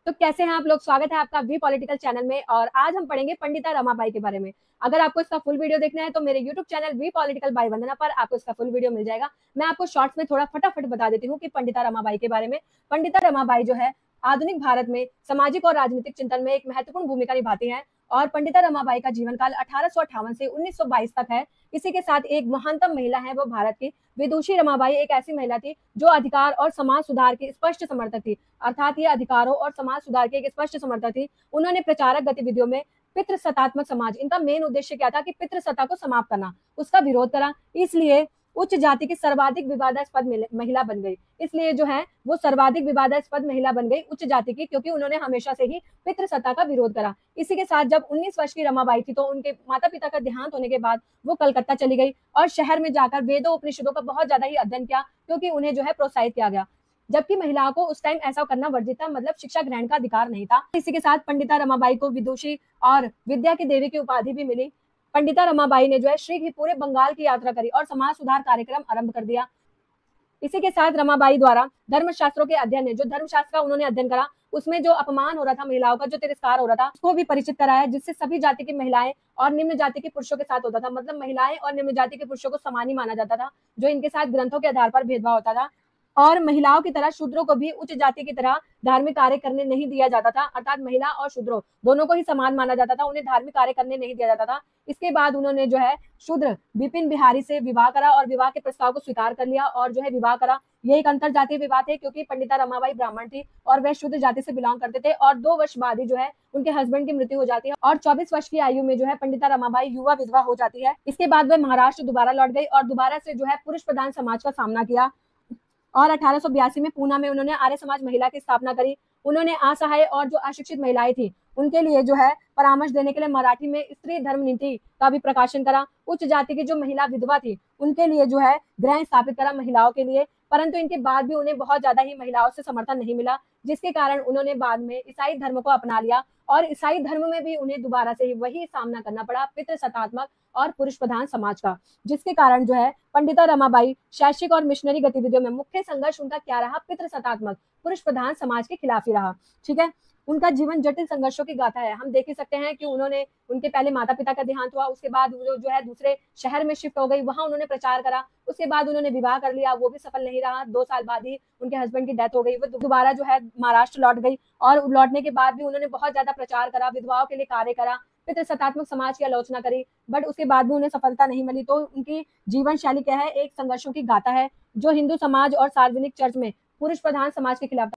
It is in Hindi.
तो कैसे हैं आप लोग? स्वागत है आपका वी पॉलिटिकल चैनल में। और आज हम पढ़ेंगे पंडिता रमाबाई के बारे में। अगर आपको इसका फुल वीडियो देखना है तो मेरे YouTube channel V political by Vandana पर आपको इसका फुल वीडियो मिल जाएगा। मैं आपको शॉर्ट्स में थोड़ा फटाफट बता देती हूँ कि पंडिता रमाबाई के बारे में। पंडिता रमाबाई जो है आधुनिक भारत में सामाजिक और राजनीतिक चिंतन में एक महत्वपूर्ण भूमिका निभाती है। और पंडिता रमाबाई का जीवन काल 1858 से 1922 तक है। इसी के साथ एक महानतम महिला है वो भारत की विदुषी रमाबाई एक ऐसी महिला थी जो अधिकार और समाज सुधार की स्पष्ट समर्थक थी। अर्थात ये अधिकारों और समाज सुधार की एक स्पष्ट समर्थक थी। उन्होंने प्रचारक गतिविधियों में पितृसत्तात्मक समाज, इनका मेन उद्देश्य क्या था कि पितृसत्ता को समाप्त करना, उसका विरोध करा। इसलिए उच्च जाति की सर्वाधिक विवादास्पद महिला बन गई। इसलिए जो है वो सर्वाधिक विवादास्पद महिला बन गई उच्च जाति की, क्योंकि उन्होंने हमेशा से ही पितृसत्ता का विरोध करा। इसी के साथ जब 19 वर्ष की रमाबाई थी तो उनके माता पिता का देहांत होने के बाद वो कलकत्ता चली गई और शहर में जाकर वेदों उपनिषदों का बहुत ज्यादा ही अध्ययन किया, क्योंकि उन्हें जो है प्रोत्साहित किया गया। जबकि महिलाओं को उस टाइम ऐसा करना वर्जित था, मतलब शिक्षा ग्रहण का अधिकार नहीं था। इसी के साथ पंडिता रमाबाई को विदुषी और विद्या की देवी की उपाधि भी मिली। पंडिता रमाबाई ने जो है शीघ्र ही पूरे बंगाल की यात्रा करी और समाज सुधार कार्यक्रम आरंभ कर दिया। इसी के साथ रमाबाई द्वारा धर्मशास्त्रों के अध्ययन ने, जो धर्मशास्त्र का उन्होंने अध्ययन करा, उसमें जो अपमान हो रहा था महिलाओं का, जो तिरस्कार हो रहा था, उसको भी परिचित कराया, जिससे सभी जाति की महिलाएं और निम्न जाति के पुरुषों के साथ होता था, मतलब महिलाएं और निम्न जाति के पुरुषों को समान ही माना जाता था, जो इनके साथ ग्रंथों के आधार पर भेदभाव होता था। और महिलाओं की तरह शूद्रों को भी उच्च जाति की तरह धार्मिक कार्य करने नहीं दिया जाता था। अर्थात महिला और शूद्रों दोनों को ही समान माना जाता था, उन्हें धार्मिक कार्य करने नहीं दिया जाता था। इसके बाद उन्होंने जो है शूद्र बिपिन बिहारी से विवाह करा और विवाह के प्रस्ताव को स्वीकार कर लिया और जो है विवाह करा। ये एक अंतर जातीय विवाह थे, क्योंकि पंडिता रमाबाई ब्राह्मण थी और वह शूद्र जाति से बिलोंग करते थे। और 2 वर्ष बाद ही जो है उनके हस्बैंड की मृत्यु हो जाती है और 24 वर्ष की आयु में जो है पंडिता रमाबाई युवा विधवा हो जाती है। इसके बाद वह महाराष्ट्र दोबारा लौट गई और दोबारा से जो है पुरुष प्रधान समाज का सामना किया। और 1882 में पूना में उन्होंने आर्य समाज महिला की स्थापना करी। उन्होंने असहाय और जो अशिक्षित महिलाएं थी उनके लिए जो है परामर्श देने के लिए मराठी में स्त्री धर्म नीति का भी प्रकाशन करा। उच्च जाति की जो महिला विधवा थी उनके लिए जो है गृह स्थापित करा महिलाओं के लिए, परंतु इनके बाद भी उन्हें बहुत ज्यादा ही महिलाओं से समर्थन नहीं मिला, जिसके कारण उन्होंने बाद में ईसाई धर्म को अपना लिया। और ईसाई धर्म में भी उन्हें दोबारा से ही वही सामना करना पड़ा, पितृसत्तात्मक और पुरुष प्रधान समाज का, जिसके कारण जो है पंडिता रमाबाई शैक्षिक और मिशनरी गतिविधियों में मुख्य संघर्ष उनका क्या रहा? पितृसत्तात्मक पुरुष प्रधान समाज के खिलाफ ही रहा। ठीक है, उनका जीवन जटिल संघर्षों की गाथा है। हम देख ही सकते हैं कि उन्होंने, उनके पहले माता पिता का देहांत हुआ, उसके बाद वो जो है दूसरे शहर में शिफ्ट हो गई, वहां उन्होंने प्रचार करा। उसके बाद उन्होंने विवाह कर लिया, वो भी सफल नहीं रहा। 2 साल बाद ही उनके हस्बैंड की डेथ हो गई। वो दोबारा जो है महाराष्ट्र लौट गई और लौटने के बाद भी उन्होंने बहुत ज्यादा प्रचार करा, विधवाओं के लिए कार्य करा, पितृसत्तात्मक समाज की आलोचना करी, बट उसके बाद भी उन्हें सफलता नहीं मिली। तो उनकी जीवन शैली क्या है? एक संघर्षों की गाथा है, जो हिंदू समाज और सार्वजनिक चर्च में पुरुष प्रधान समाज के खिलाफ